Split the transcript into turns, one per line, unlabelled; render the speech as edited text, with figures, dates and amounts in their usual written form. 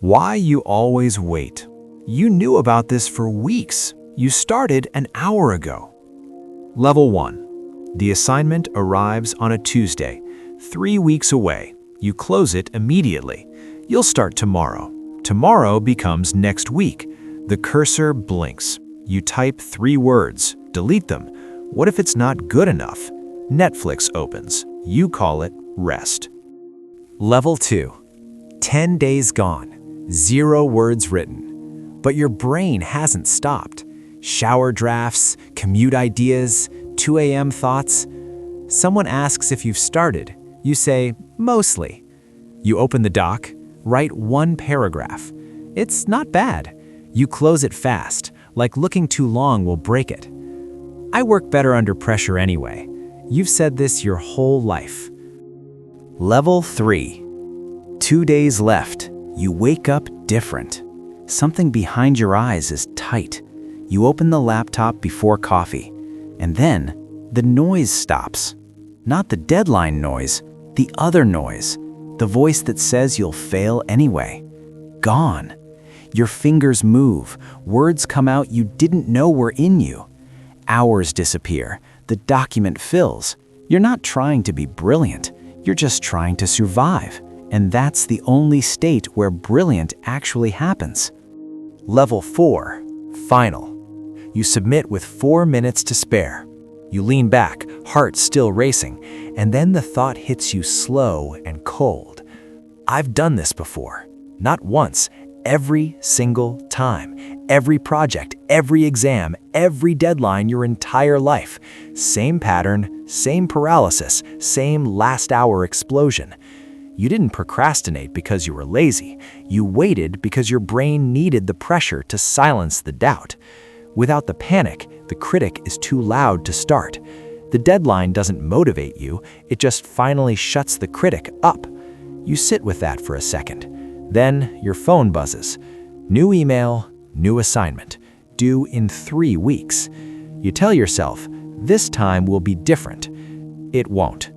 Why you always wait. You knew about this for weeks. You started an hour ago. Level 1. The assignment arrives on a Tuesday, 3 weeks away. You close it immediately. You'll start tomorrow. Tomorrow becomes next week. The cursor blinks. You type 3 words, delete them. What if it's not good enough? Netflix opens. You call it rest.
Level 2. 10 days gone. 0 words written. But your brain hasn't stopped. Shower drafts, commute ideas, 2 a.m. thoughts. Someone asks if you've started. You say, mostly. You open the doc, write 1 paragraph. It's not bad. You close it fast, like looking too long will break it. I work better under pressure anyway. You've said this your whole life. Level 3. 2 days left. You wake up different. Something behind your eyes is tight. You open the laptop before coffee, and then the noise stops. Not the deadline noise, the other noise. The voice that says you'll fail anyway. Gone. Your fingers move. Words come out you didn't know were in you. Hours disappear. The document fills. You're not trying to be brilliant. You're just trying to survive. And that's the only state where brilliant actually happens. Level 4. Final. You submit with 4 minutes to spare. You lean back, heart still racing, and then the thought hits you slow and cold. I've done this before. Not once, every single time. Every project, every exam, every deadline your entire life. Same pattern, same paralysis, same last-hour explosion. You didn't procrastinate because you were lazy. You waited because your brain needed the pressure to silence the doubt. Without the panic, the critic is too loud to start. The deadline doesn't motivate you, it just finally shuts the critic up. You sit with that for a second. Then your phone buzzes. New email, new assignment, due in 3 weeks. You tell yourself, this time will be different. It won't.